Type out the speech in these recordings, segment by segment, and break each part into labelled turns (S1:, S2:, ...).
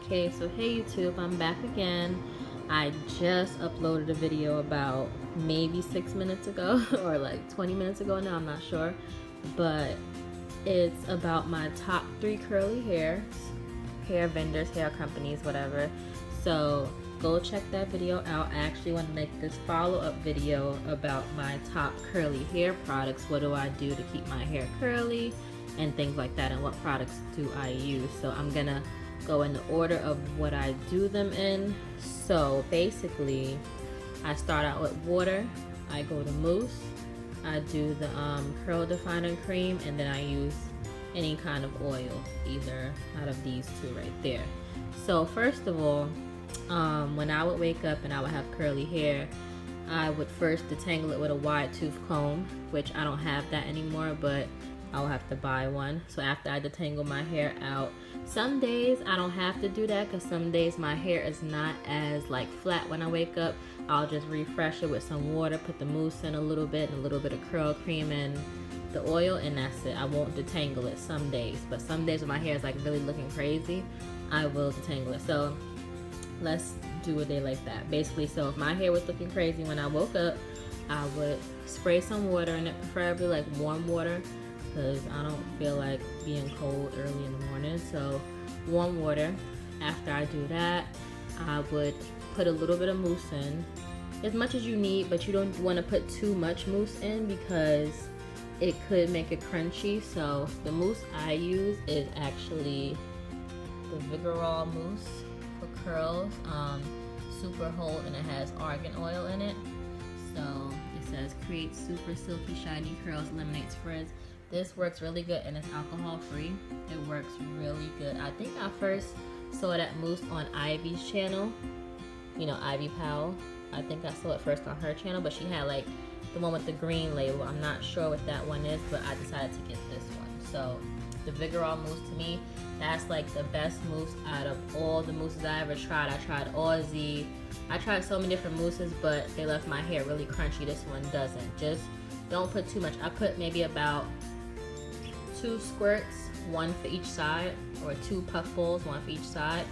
S1: Okay, so hey YouTube, I'm back again. I just uploaded a video about maybe 6 minutes ago or like 20 minutes ago now, I'm not sure. But it's about my top 3 curly hair vendors, hair companies, whatever. So go check that video out. I actually want to make this follow-up video about my top curly hair products. What do I do to keep my hair curly and things like that, and what products do I use. So I'm gonna go in the order of what I do them in. So basically I start out with water, I go to mousse, I do the curl defining cream, and then I use any kind of oil, either out of these two right there. So first of all, when I would wake up and I would have curly hair, I would first detangle it with a wide tooth comb, which I don't have that anymore, but I'll have to buy one. So after I detangle my hair out, some days I don't have to do that because some days my hair is not as like flat when I wake up. I'll just refresh it with some water, put the mousse in a little bit, and a little bit of curl cream and the oil, and that's it. I won't detangle it some days, but some days when my hair is like really looking crazy, I will detangle it. So let's do a day like that. Basically, so if my hair was looking crazy when I woke up, I would spray some water in it, preferably like warm water, because I don't feel like being cold early in the morning. So warm water. After I do that, I would put a little bit of mousse in, as much as you need, but you don't want to put too much mousse in because it could make it crunchy. So the mousse I use is actually the Vigorol mousse for curls, super hold, and it has argan oil in it. So it says create super silky shiny curls, eliminates frizz. This works really good and it's alcohol free. It works really good. I think I first saw that mousse on Ivy's channel, you know, Ivy Powell. I think I saw it first on her channel, but she had like the one with the green label. I'm not sure what that one is, but I decided to get this one. So the Vigorol mousse, to me, that's like the best mousse out of all the mousses I ever tried. I tried Aussie, I tried so many different mousses, but they left my hair really crunchy. This one doesn't. Just don't put too much. I put maybe about 2 squirts, 1 for each side, or 2 puffballs, 1 for each side.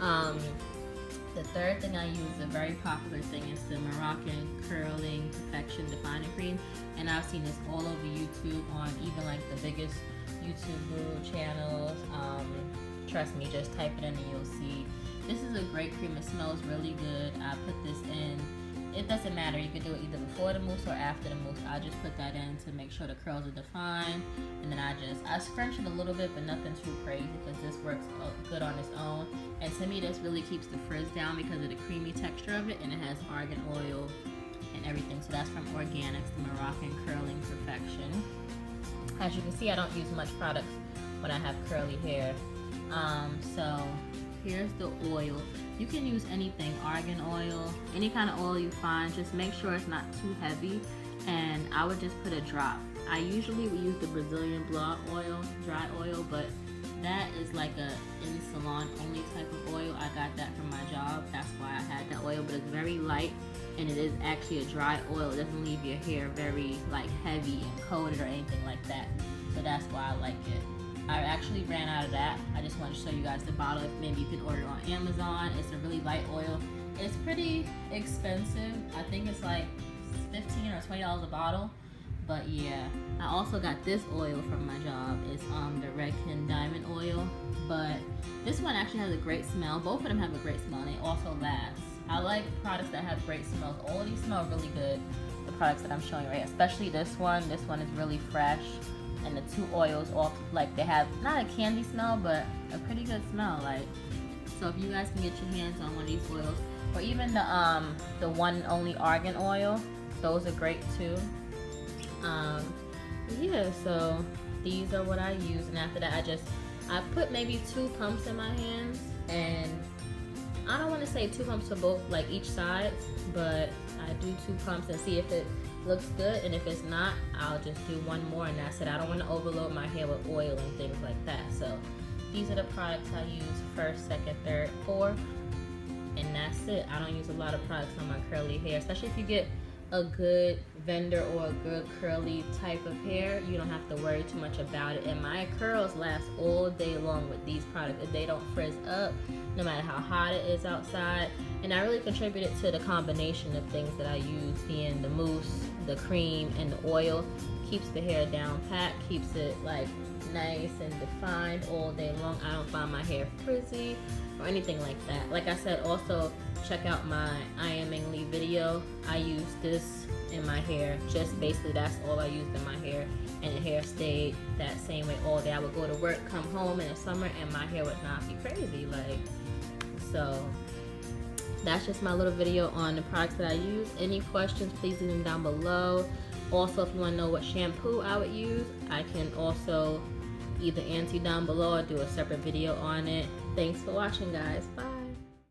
S1: The third thing I use, a very popular thing, is the Moroccan Curling Perfection Defining Cream, and I've seen this all over YouTube on even like the biggest YouTube guru channels. Trust me, just type it in and you'll see. This is a great cream. It smells really good. I put this in. It doesn't matter, you can do it either before the mousse or after the mousse. I just put that in to make sure the curls are defined, and then I scrunch it a little bit, but nothing too crazy, because this works good on its own. And to me, this really keeps the frizz down because of the creamy texture of it, and it has argan oil and everything. So that's from Organics, the Moroccan Curling Perfection. As you can see, I don't use much products when I have curly hair. So here's the oil. You can use anything, argan oil, any kind of oil you find. Just make sure it's not too heavy, and I would just put a drop. I usually would use the Brazilian blonde oil, dry oil, but that is like a in salon only type of oil. I got that from my job, that's why I had that oil, but it's very light, and it is actually a dry oil. It doesn't leave your hair very like heavy and coated or anything like that, so that's why I like it. I actually ran out of that. I just want to show you guys the bottle. Maybe you can order it on Amazon. It's a really light oil. It's pretty expensive. I think it's like $15 or $20 a bottle. But yeah, I also got this oil from my job. It's the Redken Diamond Oil. But this one actually has a great smell. Both of them have a great smell, and they also last. I like products that have great smells. All of these smell really good, the products that I'm showing right, especially this one. This one is really fresh. And the 2 oils, all like they have not a candy smell, but a pretty good smell. Like, so if you guys can get your hands on one of these oils, or even the one and only argan oil, those are great too. Yeah, so these are what I use, and after that I put maybe 2 pumps in my hands, and I don't want to say 2 pumps for both, like each side, but I do 2 pumps and see if it looks good, and if it's not, I'll just do 1 more, and that's it. I don't want to overload my hair with oil and things like that. So these are the products I use, first, second, third, fourth, and that's it. I don't use a lot of products on my curly hair, especially if you get a good vendor or a good curly type of hair, you don't have to worry too much about it. And my curls last all day long with these products. They don't frizz up no matter how hot it is outside. And I really contributed to the combination of things that I use, being the mousse, the cream, and the oil. Keeps the hair down pat, keeps it like nice and defined all day long. I don't find my hair frizzy or anything like that. Like I said, also check out my I Am Ming Lee video. I use this in my hair. Just basically that's all I used in my hair, and the hair stayed that same way all day. I would go to work, come home in the summer, and my hair would not be crazy. Like, so that's just my little video on the products that I use. Any questions, please leave them down below. Also, if you want to know what shampoo I would use, I can also either answer down below or do a separate video on it. Thanks for watching, guys. Bye.